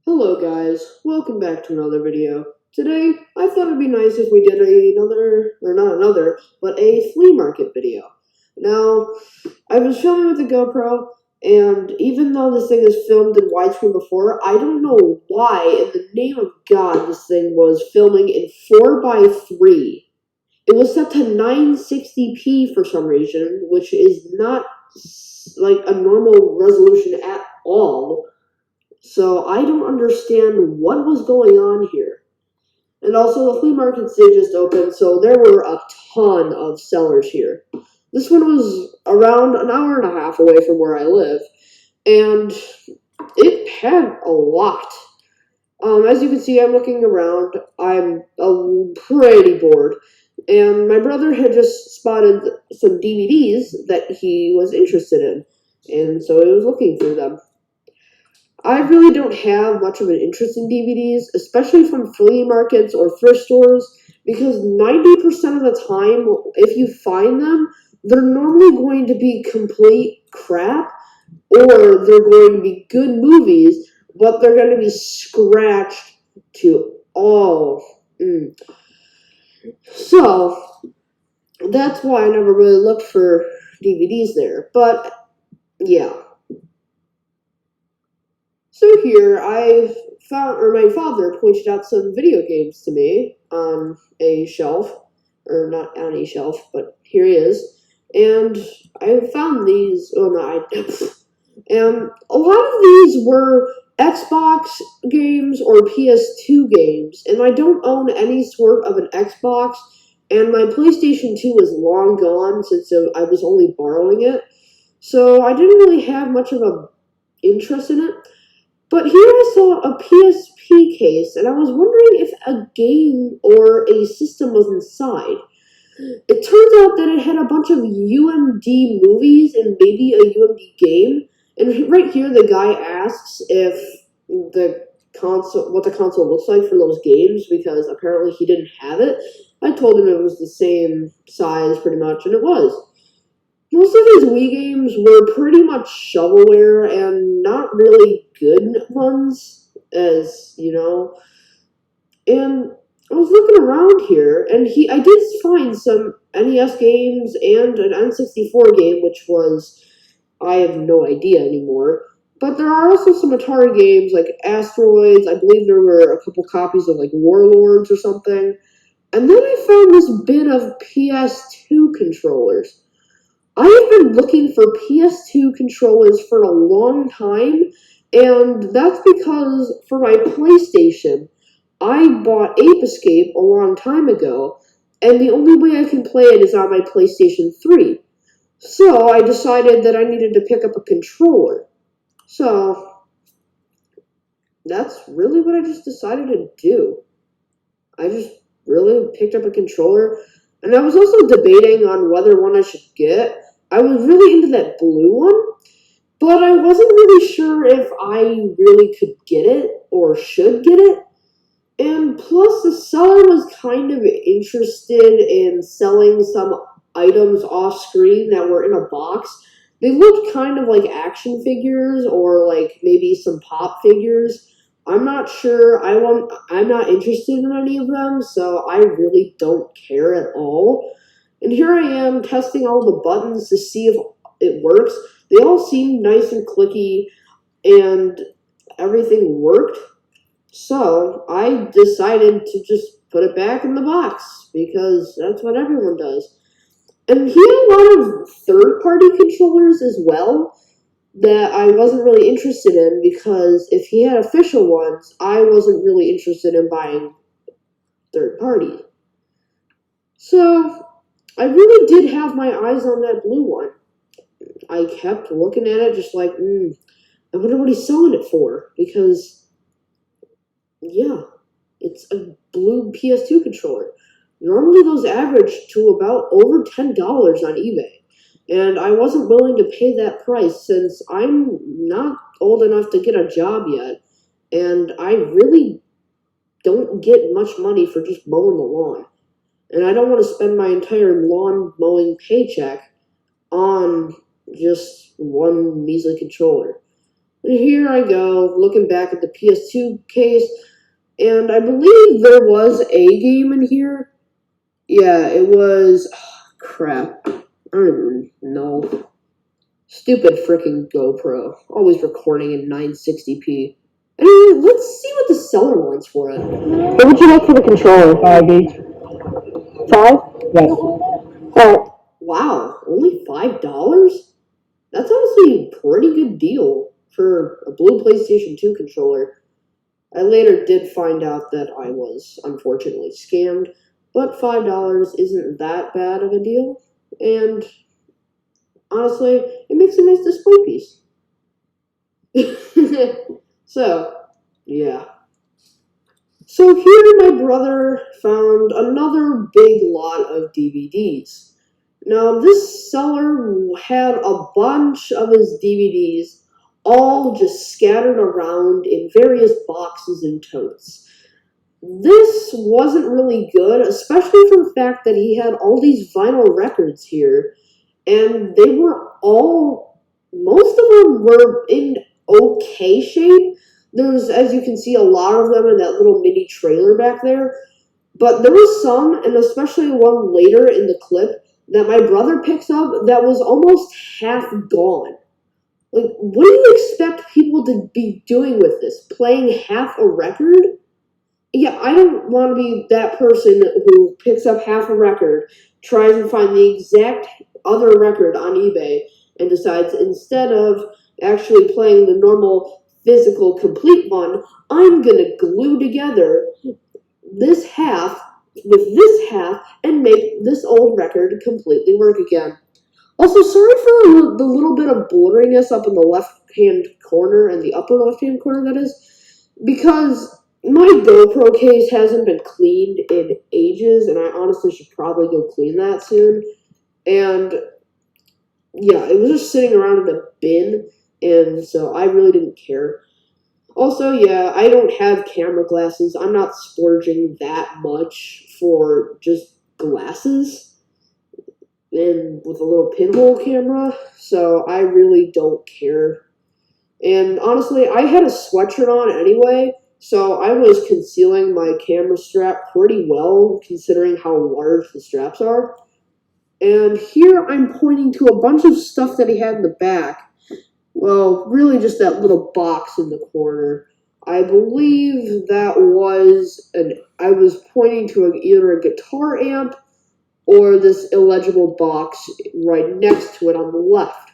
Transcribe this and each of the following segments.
Hello guys, welcome back to another video. Today, I thought it'd be nice if we did a flea market video. Now, I was filming with the GoPro, and even though this thing is filmed in widescreen before, I don't know why, in the name of God, this thing was filming in 4:3. It was set to 960p for some reason, which is not like a normal resolution at all. So I don't understand what was going on here. And also, the flea markets did just open, so there were a ton of sellers here. This one was around an hour and a half away from where I live, and it had a lot. As you can see, I'm looking around. I'm pretty bored, and my brother had just spotted some DVDs that he was interested in, and so he was looking through them. I really don't have much of an interest in DVDs, especially from flea markets or thrift stores, because 90% of the time, if you find them, they're normally going to be complete crap, or they're going to be good movies, but they're going to be scratched to all. So, that's why I never really looked for DVDs there, but yeah. So here, my father pointed out some video games to me on a shelf, or not on a shelf, but here he is. And I found these, and a lot of these were Xbox games or PS2 games, and I don't own any sort of an Xbox, and my PlayStation 2 is long gone since I was only borrowing it, so I didn't really have much of a interest in it. But here I saw a PSP case, and I was wondering if a game or a system was inside. It turns out that it had a bunch of UMD movies and maybe a UMD game. And right here, the guy asks if what the console looks like for those games, because apparently he didn't have it. I told him it was the same size, pretty much, and it was. Most of these Wii games were pretty much shovelware and not really good ones, as you know. And I was looking around here, and I did find some NES games and an N64 game, which was, I have no idea anymore. But there are also some Atari games like Asteroids. I believe there were a couple copies of like Warlords or something. And then I found this bin of Ps2 controllers. I have been looking for PS2 controllers for a long time, and that's because for my PlayStation, I bought Ape Escape a long time ago, and the only way I can play it is on my PlayStation 3. So I decided that I needed to pick up a controller. So that's really what I just decided to do. I just really picked up a controller, and I was also debating on whether one I should get. I was really into that blue one, but I wasn't really sure if I really could get it or should get it. And plus, the seller was kind of interested in selling some items off screen that were in a box. They looked kind of like action figures or like maybe some pop figures. I'm not sure. I'm not interested in any of them, so I really don't care at all. And here I am testing all the buttons to see if it works. They all seem nice and clicky, and everything worked. So I decided to just put it back in the box, because that's what everyone does. And he had a lot of third-party controllers as well that I wasn't really interested in, because if he had official ones, I wasn't really interested in buying third-party. So I really did have my eyes on that blue one. I kept looking at it just like, I wonder what he's selling it for, because, yeah, it's a blue PS2 controller. Normally those average to about over $10 on eBay, and I wasn't willing to pay that price since I'm not old enough to get a job yet, and I really don't get much money for just mowing the lawn. And I don't want to spend my entire lawn mowing paycheck on just one measly controller. And here I go, looking back at the PS2 case, and I believe there was a game in here. Yeah, it was... Oh, crap. I don't even know. Stupid freaking GoPro. Always recording in 960p. Anyway, let's see what the seller wants for it. What would you like for the controller, Gage? 5? Yes. Oh, Wow, only $5? That's honestly a pretty good deal for a blue PlayStation 2 controller. I later did find out that I was unfortunately scammed, but $5 isn't that bad of a deal, and honestly, it makes a nice display piece. So, yeah. So here my brother found another big lot of DVDs. Now this seller had a bunch of his DVDs all just scattered around in various boxes and totes. This wasn't really good, especially for the fact that he had all these vinyl records here, and they were all, most of them were in okay shape. There's, as you can see, a lot of them in that little mini trailer back there, but there was some, and especially one later in the clip, that my brother picks up that was almost half gone. Like, what do you expect people to be doing with this? Playing half a record? Yeah, I don't want to be that person who picks up half a record, tries to find the exact other record on eBay, and decides instead of actually playing the normal physical complete one, I'm gonna glue together this half with this half and make this old record completely work again. Also, sorry for the little bit of blurriness up in the left-hand corner and the upper left-hand corner, that is, because my GoPro case hasn't been cleaned in ages, and I honestly should probably go clean that soon. And yeah, it was just sitting around in a bin, and so I really didn't care. Also, yeah, I don't have camera glasses. I'm not splurging that much for just glasses and with a little pinhole camera, so I really don't care. And honestly, I had a sweatshirt on anyway, so I was concealing my camera strap pretty well, considering how large the straps are. And here I'm pointing to a bunch of stuff that he had in the back. Well, really just that little box in the corner. I believe that was I was pointing to either a guitar amp or this illegible box right next to it on the left.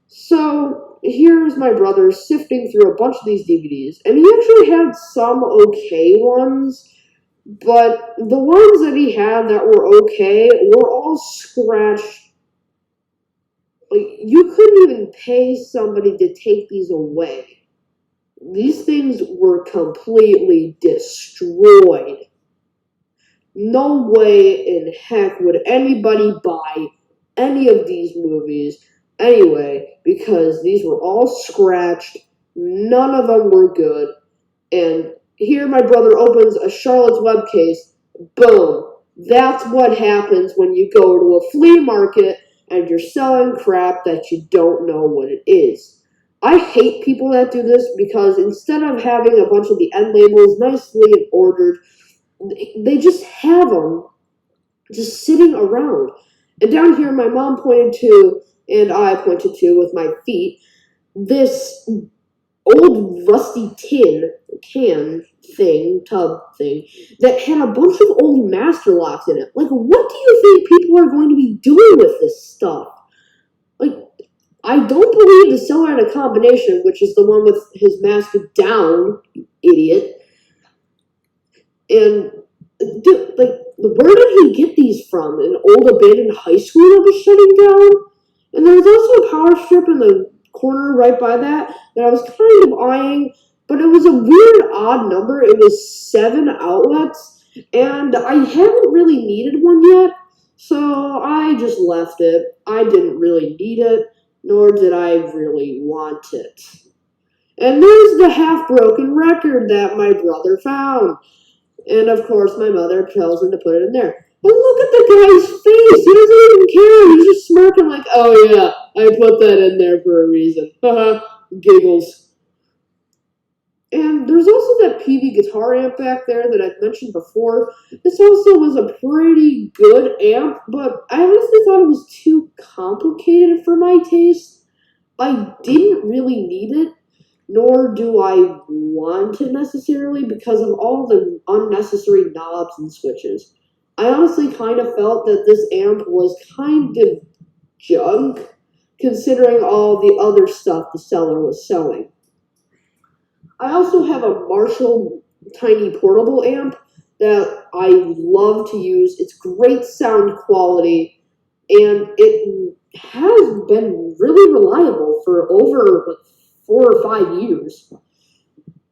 So here's my brother sifting through a bunch of these DVDs, and he actually had some okay ones, but the ones that he had that were okay were all scratched. Like, you couldn't even pay somebody to take these away. These things were completely destroyed. No way in heck would anybody buy any of these movies anyway, because these were all scratched, none of them were good, and here my brother opens a Charlotte's Web case. Boom. That's what happens when you go to a flea market and you're selling crap that you don't know what it is. I hate people that do this because instead of having a bunch of the end labels nicely ordered, they just have them just sitting around. And down here, my mom pointed to, and I pointed to with my feet, this old rusty tub thing, that had a bunch of old master locks in it. Like, what do you think people are going to be doing with this stuff? Like, I don't believe the seller had a combination, which is the one with his mask down, you idiot. And, dude, like, where did he get these from? An old abandoned high school that was shutting down? And there was also a power strip in the corner right by that I was kind of eyeing, but it was a weird odd number. It was 7 outlets, and I haven't really needed one yet, so I just left it. I didn't really need it, nor did I really want it. And there's the half-broken record that my brother found. And of course, my mother tells him to put it in there. But look at the guy's face. He doesn't even care. He's just smirking like, oh yeah, I put that in there for a reason. Giggles. And there's also that PV guitar amp back there that I've mentioned before. This also was a pretty good amp, but I honestly thought it was too complicated for my taste. I didn't really need it, nor do I want it necessarily because of all the unnecessary knobs and switches. I honestly kind of felt that this amp was kind of junk, considering all the other stuff the seller was selling. I also have a Marshall tiny portable amp that I love to use. It's great sound quality, and it has been really reliable for over 4 or 5 years.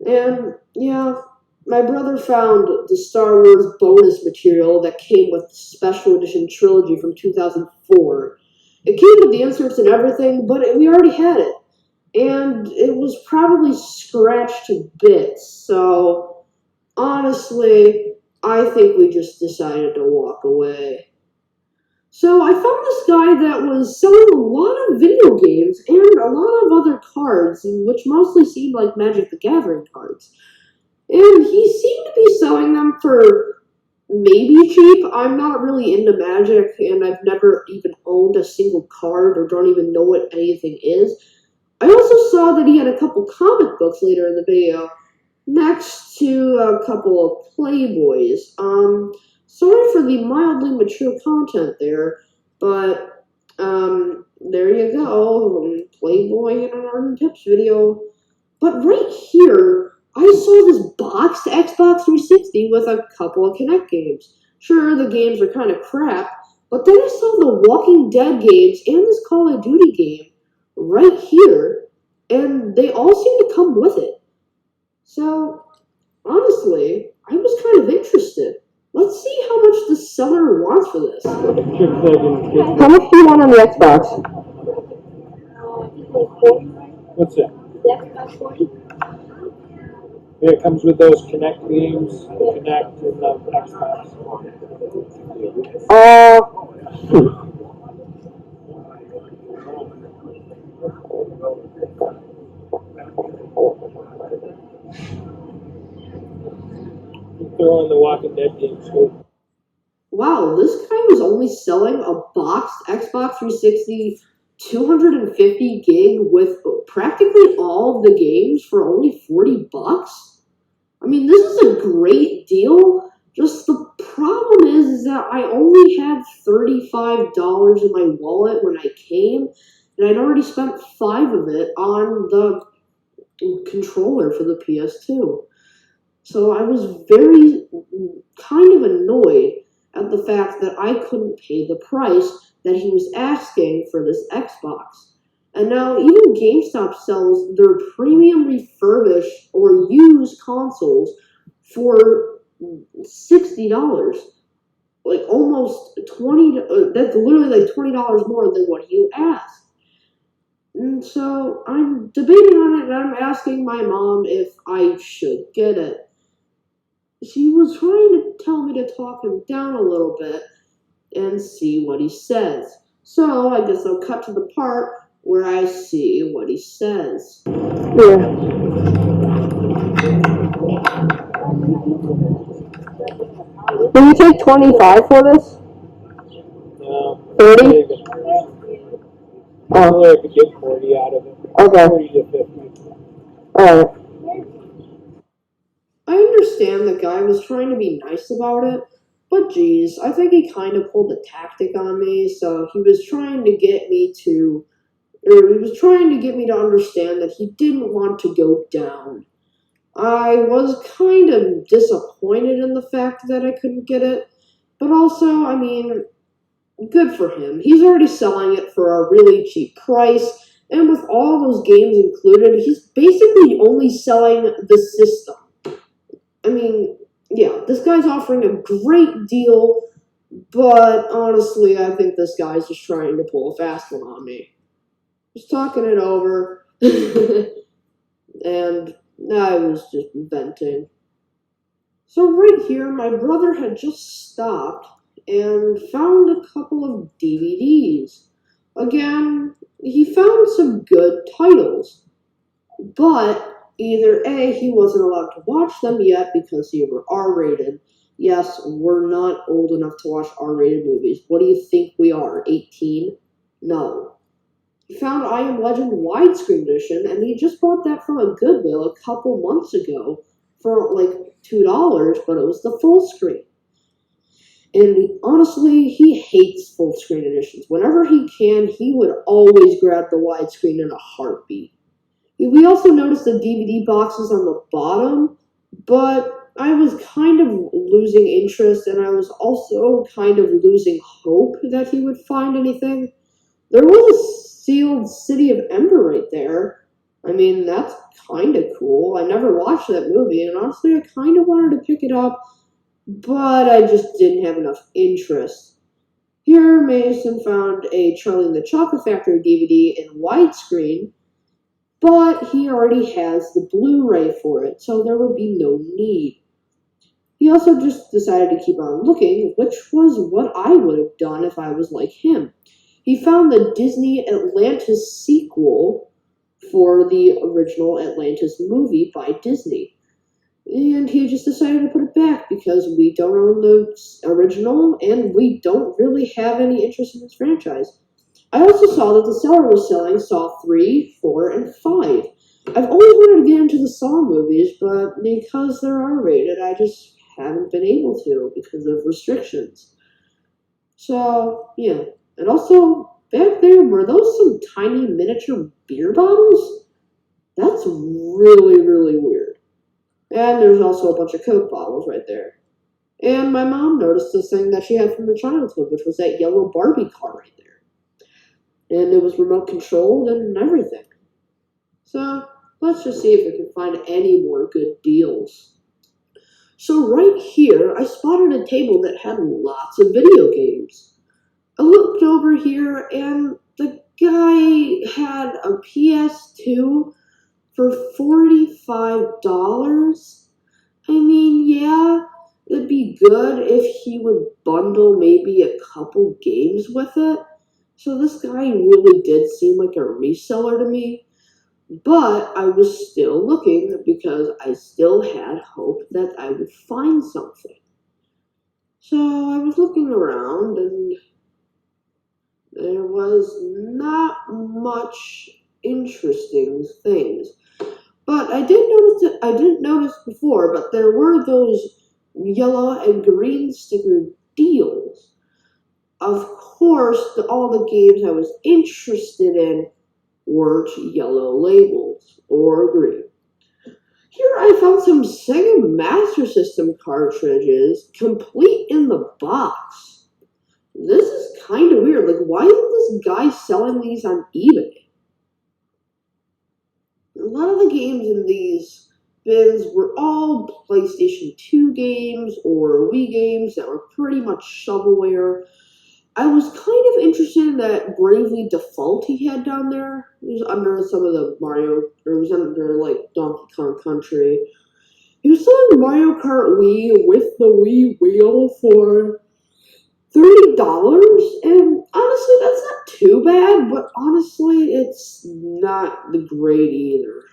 And yeah, my brother found the Star Wars bonus material that came with the special edition trilogy from 2004. It came with the inserts and everything, but we already had it. And it was probably scratched to bits, so honestly, I think we just decided to walk away. So I found this guy that was selling a lot of video games and a lot of other cards, which mostly seemed like Magic the Gathering cards. And he seemed to be selling them for maybe cheap. I'm not really into Magic, and I've never even owned a single card or don't even know what anything is. I also saw that he had a couple comic books later in the video, next to a couple of Playboys. Sorry for the mildly mature content there, but there you go, Playboy in an Art and Tips video. But right here, I saw this boxed Xbox 360 with a couple of Kinect games. Sure, the games are kind of crap, but then I saw the Walking Dead games and this Call of Duty game right here, and they all seem to come with it. So, honestly, I was kind of interested. Let's see how much the seller wants for this. How much do you want on the Xbox? What's that? Yeah, it comes with those Kinect games, the Kinect and the Xbox. You throw in the Walking Dead games too. Wow, this guy was only selling a boxed Xbox 360 250 gig with practically all of the games for only $40. I mean, this is a great deal. Just the problem is that I only had $35 in my wallet when I came, and I'd already spent $5 of it on the controller for the PS2. So I was very kind of annoyed at the fact that I couldn't pay the price that he was asking for this Xbox. And now even GameStop sells their premium refurbished or used consoles for $60. Like almost that's literally like $20 more than what he asked. And so I'm debating on it, and I'm asking my mom if I should get it. She was trying to tell me to talk him down a little bit and see what he says. So I guess I'll cut to the part where I see what he says. Yeah. Will you take 25 for this? No. 30? Probably I could get 40 out of it. Okay. 40 to 50. Alright. I understand the guy was trying to be nice about it, but geez, I think he kind of pulled a tactic on me, so he was trying to get me to understand that he didn't want to go down. I was kind of disappointed in the fact that I couldn't get it, but also, I mean, good for him. He's already selling it for a really cheap price, and with all those games included, he's basically only selling the system. I mean, yeah, this guy's offering a great deal, but honestly, I think this guy's just trying to pull a fast one on me. Just talking it over, and I was just venting. So right here, my brother had just stopped and found a couple of DVDs. Again, he found some good titles. But either A, he wasn't allowed to watch them yet because they were R-rated. Yes, we're not old enough to watch R-rated movies. What do you think we are, 18? No. He found I Am Legend widescreen edition, and he just bought that from a Goodwill a couple months ago for like $2, but it was the full screen. And honestly, he hates full screen editions. Whenever he can, he would always grab the widescreen in a heartbeat. We also noticed the DVD boxes on the bottom, but I was kind of losing interest, and I was also kind of losing hope that he would find anything. There was a sealed City of Ember right there. I mean, that's kind of cool. I never watched that movie, and honestly, I kind of wanted to pick it up, but I just didn't have enough interest. Here, Mason found a Charlie and the Chocolate Factory DVD in widescreen, but he already has the Blu-ray for it, so there would be no need. He also just decided to keep on looking, which was what I would have done if I was like him. He found the Disney Atlantis sequel for the original Atlantis movie by Disney. And he just decided to put it back because we don't own the original and we don't really have any interest in this franchise. I also saw that the seller was selling Saw 3, 4, and 5. I've always wanted to get into the Saw movies, but because they're R-rated, I just haven't been able to because of restrictions. So, yeah. And also, back there, were those some tiny miniature beer bottles? That's really, really weird. And there's also a bunch of Coke bottles right there. And my mom noticed this thing that she had from her childhood, which was that yellow Barbie car right there. And it was remote controlled and everything. So, let's just see if we can find any more good deals. So right here, I spotted a table that had lots of video games. I looked over here, and the guy had a PS2 for $45. I mean, yeah, it'd be good if he would bundle maybe a couple games with it. So this guy really did seem like a reseller to me. But I was still looking because I still had hope that I would find something. So I was looking around, and there was not much interesting things. But I didn't notice before, but there were those yellow and green sticker deals. Of course, all the games I was interested in weren't yellow labels or green. Here I found some Sega Master System cartridges complete in the box. This is kind of weird. Like, why isn't this guy selling these on eBay? A lot of the games in these bins were all PlayStation 2 games or Wii games that were pretty much shovelware. I was kind of interested in that Bravely Default he had down there. It was under some of the Mario, or it was under like Donkey Kong Country. He was selling Mario Kart Wii with the Wii wheel for $30, and honestly, that's not too bad, but honestly, it's not the great either.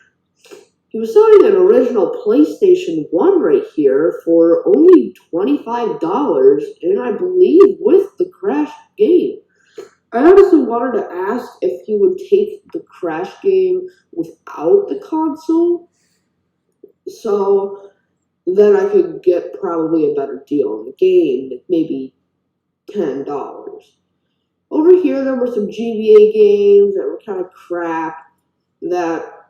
He was selling an original PlayStation 1 right here for only $25, and I believe with the Crash game. I honestly wanted to ask if he would take the Crash game without the console, so then I could get probably a better deal on the game, maybe $10. Over here, there were some GBA games that were kind of crap,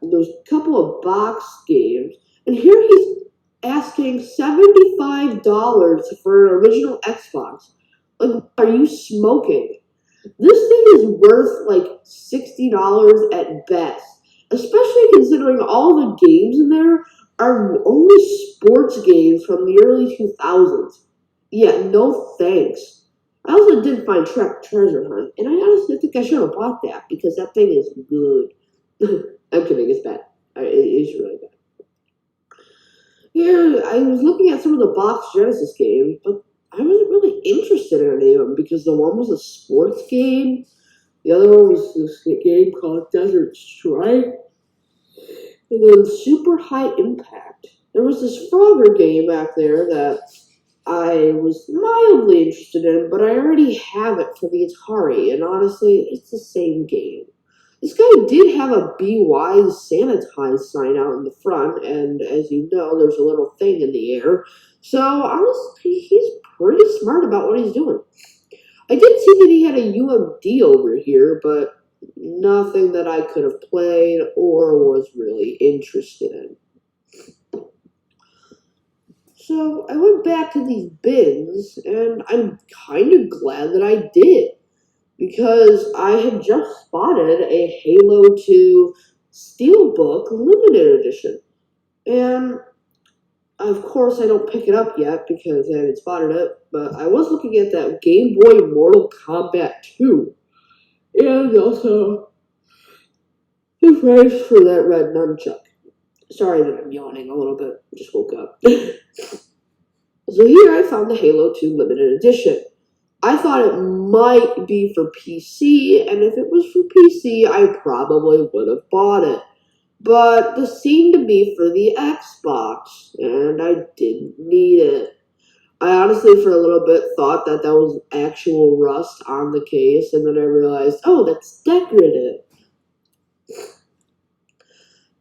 there's a couple of box games, and here he's asking $75 for an original Xbox. Like, are you smoking? This thing is worth like $60 at best, especially considering all the games in there are only sports games from the early 2000s. Yeah, no thanks. I also did find Treasure Hunt, and I honestly think I should have bought that because that thing is good. I'm kidding, it's bad. It is really bad. Here, I was looking at some of the box Genesis games, but I wasn't really interested in any of them because the one was a sports game, the other one was this game called Desert Strike, And then Super High Impact. There was this Frogger game back there that I was mildly interested in, but I already have it for the Atari, and honestly, it's the same game. This guy did have a Be Wise sanitized sign out in the front, and as you know, there's a little thing in the air. So honestly, he's pretty smart about what he's doing. I did see that he had a UMD over here, but nothing that I could have played or was really interested in. So I went back to these bins, and I'm kind of glad that I did, because I had just spotted a Halo 2 Steelbook Limited Edition. And of course I don't pick it up yet because I haven't spotted it, but I was looking at that Game Boy Mortal Kombat 2. And also the price for that red nunchuck. Sorry that I'm yawning a little bit. I just woke up. So here I found the Halo 2 Limited Edition. I thought it might be for PC, and if it was for PC, I probably would have bought it. But this seemed to be for the Xbox, and I didn't need it. I honestly, for a little bit, thought that that was actual rust on the case, and then I realized, oh, that's decorative.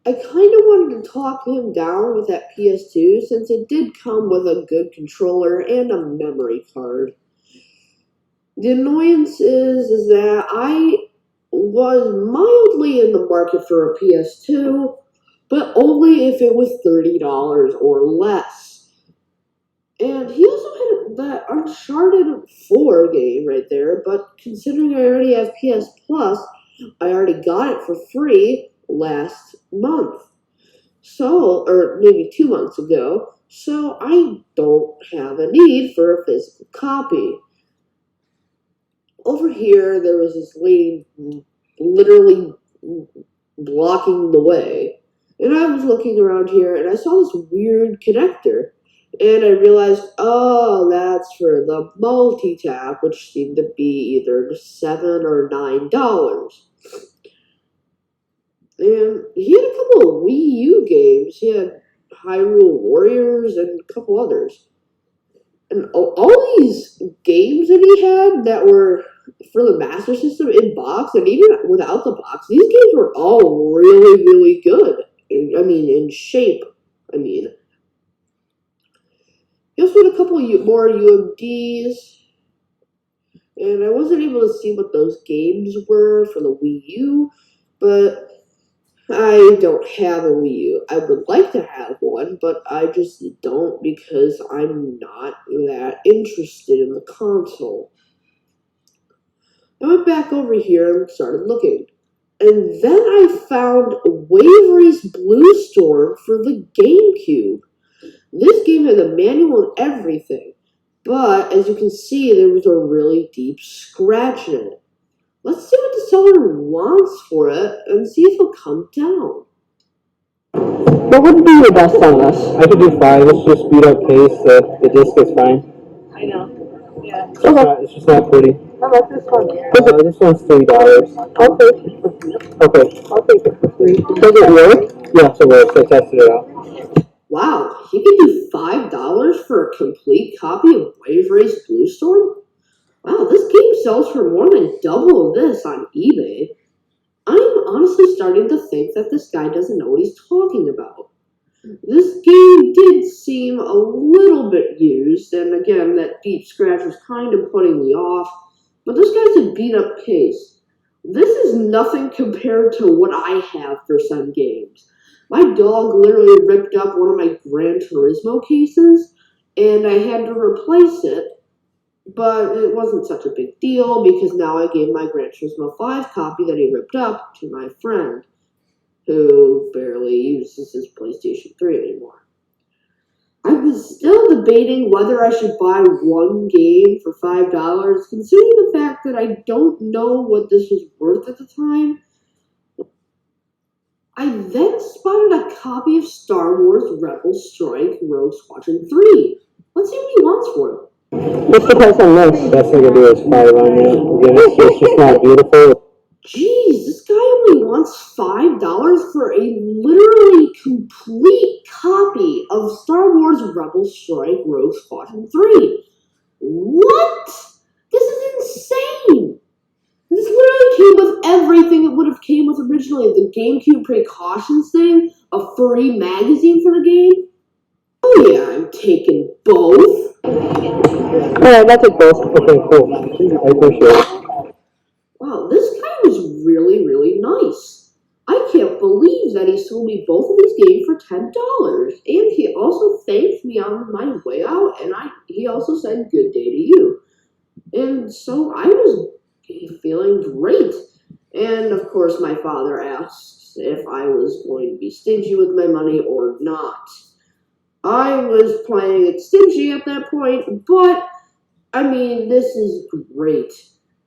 I kind of wanted to talk him down with that PS2, since it did come with a good controller and a memory card. The annoyance is that I was mildly in the market for a PS2, but only if it was $30 or less. And he also had that Uncharted 4 game right there, but considering I already have PS Plus, I already got it for free last month. So, or maybe 2 months ago, so I don't have a need for a physical copy. Over here, there was this lady literally blocking the way. And I was looking around here, and I saw this weird connector. And I realized, oh, that's for the multi-tap, which seemed to be either $7 or $9. And he had a couple of Wii U games. He had Hyrule Warriors and a couple others. And all these games that he had that were for the Master System in box, and even without the box, these games were all really, really good. I mean, in shape, I mean. He also had a couple more UMDs, and I wasn't able to see what those games were for the Wii U, but I don't have a Wii U. I would like to have one, but I just don't because I'm not that interested in the console. I went back over here and started looking. And then I found Wavery's Blue Storm for the GameCube. This game had a manual and everything, but as you can see, there was a really deep scratch in it. Let's see what the seller wants for it and see if he'll come down. What would be your best on this? I could do 5. It's just beat up case. The disc is fine. I know. Yeah. It's just not pretty. How about this one? This one's $3. I'll take it for free. Okay. I'll take it for free. Does it work? Yeah, so we'll tested it out. Wow, he could do $5 for a complete copy of Wavery's Blue Storm? Wow, this game sells for more than double of this on eBay. I'm honestly starting to think that this guy doesn't know what he's talking about. This game did seem a little bit used, and again, that deep scratch was kind of putting me off, but this guy's a beat-up case. This is nothing compared to what I have for some games. My dog literally ripped up one of my Gran Turismo cases, and I had to replace it, but it wasn't such a big deal because now I gave my Gran Turismo 5 copy that he ripped up to my friend, who barely uses his PlayStation 3 anymore. I was still debating whether I should buy one game for $5, considering the fact that I don't know what this was worth at the time. I then spotted a copy of Star Wars Rebel Strike Rogue Squadron 3. Let's see what he wants for it. What's the price on this? Best thing to do is 5 on it. Again, it's just not beautiful. Geez, this guy only wants $5 for a literally complete copy of Star Wars Rebel Strike Rogue Squadron 3. What? This is insane! This literally came with everything it would have came with originally. The GameCube precautions thing, a free magazine for the game. Oh yeah, I'm taking both. Alright, I'll take both. Okay, cool. I appreciate it. Wow, this guy was really, really nice. I can't believe that he sold me both of these games for $10. And he also thanked me on my way out, and he also said good day to you. And so I was feeling great. And of course my father asked if I was going to be stingy with my money or not. I was playing it stingy at that point, but I mean, this is great.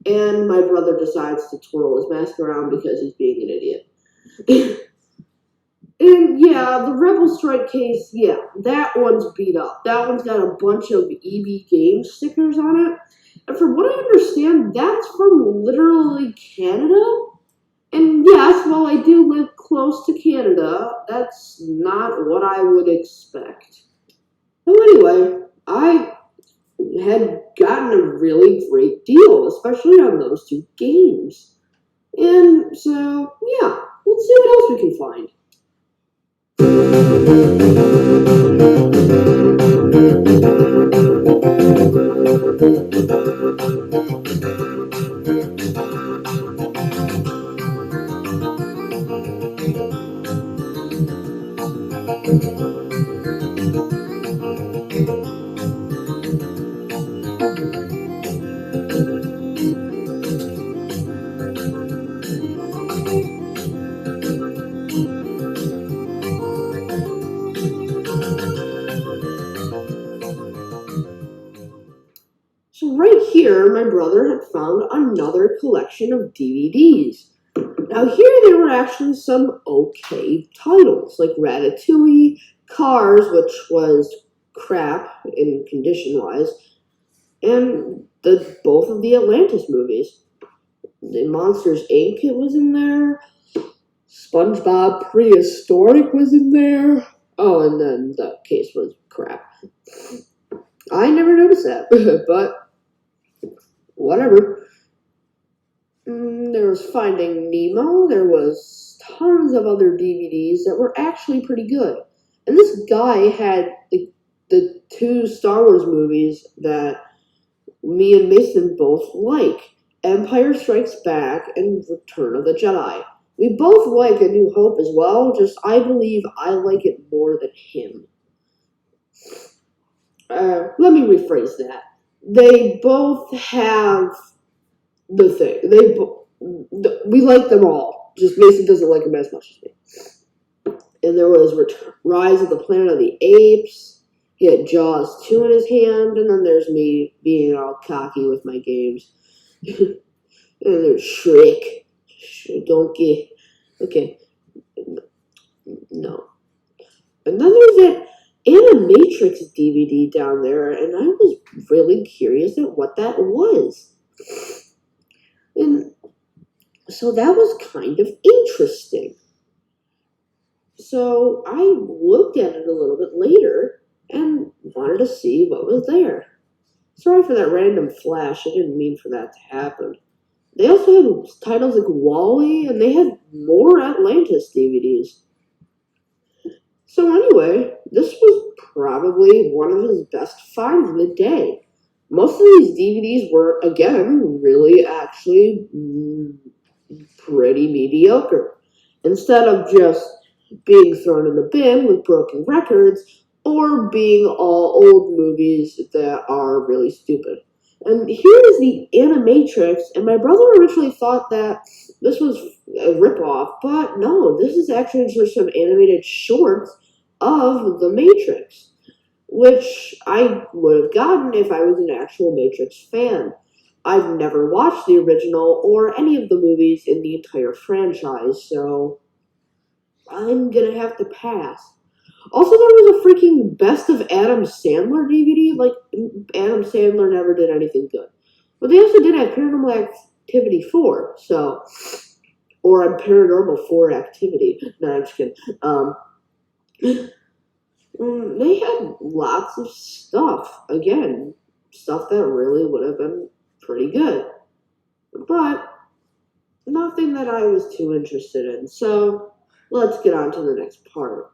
And my brother decides to twirl his mask around because he's being an idiot. And yeah, the Rebel Strike case, yeah, that one's beat up. That one's got a bunch of EB Games stickers on it. And from what I understand, that's from literally Canada. And yes, while I do live close to Canada, that's not what I would expect. So anyway, I had gotten a really great deal, especially on those two games. And so, yeah, let's see what else we can find. So right here, my brother had found another collection of DVDs. Now here there were actually some okay titles, like Ratatouille, Cars, which was crap in condition-wise, and both of the Atlantis movies. The Monsters, Inc. was in there, SpongeBob Prehistoric was in there, oh, and then the case was crap. I never noticed that, but whatever. There was Finding Nemo. There was tons of other DVDs that were actually pretty good. And this guy had the two Star Wars movies that me and Mason both like. Empire Strikes Back and Return of the Jedi. We both like A New Hope as well, just I believe I like it more than him. Let me rephrase that. They both have the thing. We like them all. Just Mason doesn't like them as much as me. And there was Rise of the Planet of the Apes. He had Jaws 2 in his hand, and then there's me being all cocky with my games. And there's Shrek. Donkey. Okay. No. And then there's that Animatrix DVD down there, and I was really curious at what that was. And so that was kind of interesting. So I looked at it a little bit later and wanted to see what was there. Sorry for that random flash. I didn't mean for that to happen. They also had titles like Wall-E, and they had more Atlantis DVDs. So anyway, this was probably one of his best finds of the day. Most of these DVDs were, again, really actually pretty mediocre. Instead of just being thrown in the bin with broken records, or being all old movies that are really stupid. And here is the Animatrix, and my brother originally thought that this was a ripoff, but no, this is actually just some animated shorts of The Matrix, which I would have gotten if I was an actual Matrix fan. I've never watched the original or any of the movies in the entire franchise, so I'm gonna have to pass. Also, there was a freaking Best of Adam Sandler DVD. Like, Adam Sandler never did anything good. But they also did have Paranormal Activity 4, so or on Paranormal 4 Activity. No, I'm just kidding. They had lots of stuff. Again, stuff that really would have been pretty good. But nothing that I was too interested in. So let's get on to the next part.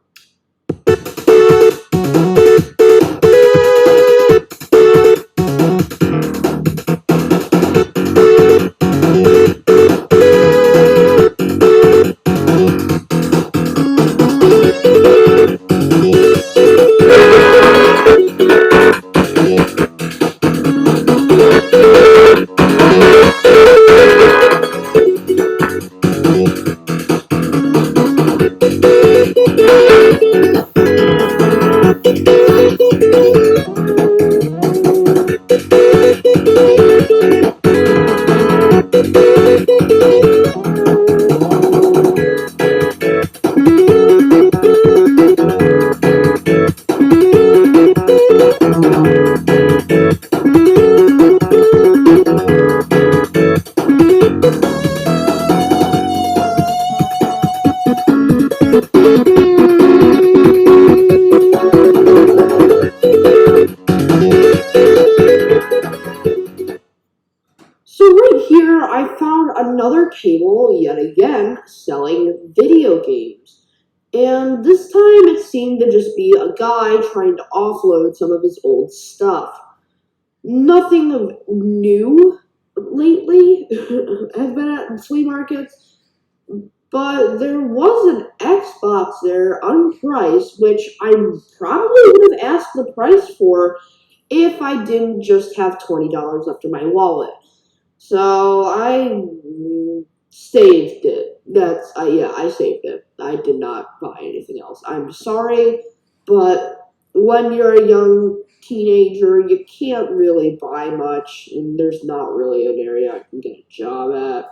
So right here, I found another cable, yet again, selling video games. And this time it seemed to just be a guy trying to offload some of his old stuff. Nothing new lately has been at flea markets, but there was an Xbox there unpriced, which I probably would have asked the price for if I didn't just have $20 left in my wallet. So I saved it. I saved it. I did not buy anything else. I'm sorry, but when you're a young teenager, you can't really buy much, and there's not really an area I can get a job at.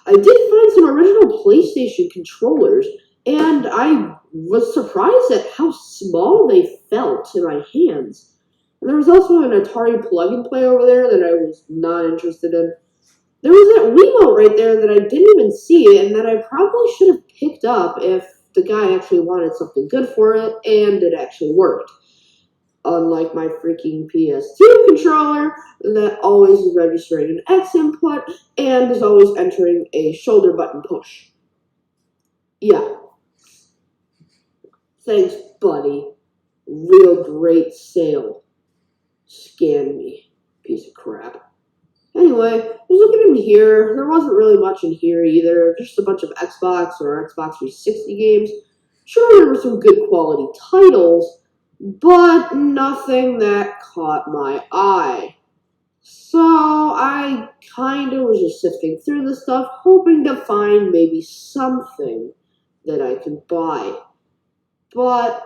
I did find some original PlayStation controllers, and I was surprised at how small they felt in my hands. And there was also an Atari plug-and-play over there that I was not interested in. There was that Wiimote right there that I didn't even see and that I probably should have picked up if the guy actually wanted something good for it and it actually worked. Unlike my freaking Ps2 controller that always is registering an X input and is always entering a shoulder button push. Yeah. Thanks, buddy. Real great sale. Scan me, piece of crap. Anyway, I was looking in here. There wasn't really much in here either. Just a bunch of Xbox or Xbox 360 games. Sure, there were some good quality titles, but nothing that caught my eye. So I kind of was just sifting through the stuff, hoping to find maybe something that I could buy. But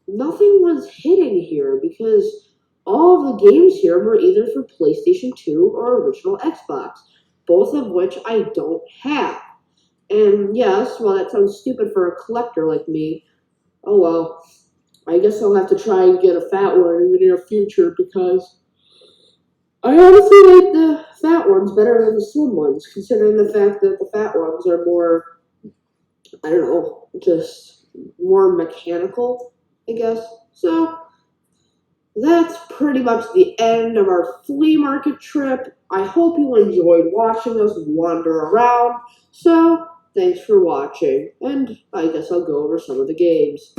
nothing was hidden here because all of the games here were either for PlayStation 2 or original Xbox, both of which I don't have. And yes, while that sounds stupid for a collector like me, oh well, I guess I'll have to try and get a fat one in the near future because I honestly like the fat ones better than the slim ones, considering the fact that the fat ones are more, I don't know, just more mechanical, I guess. So that's pretty much the end of our flea market trip. I hope you enjoyed watching us wander around. So, thanks for watching, and I guess I'll go over some of the games.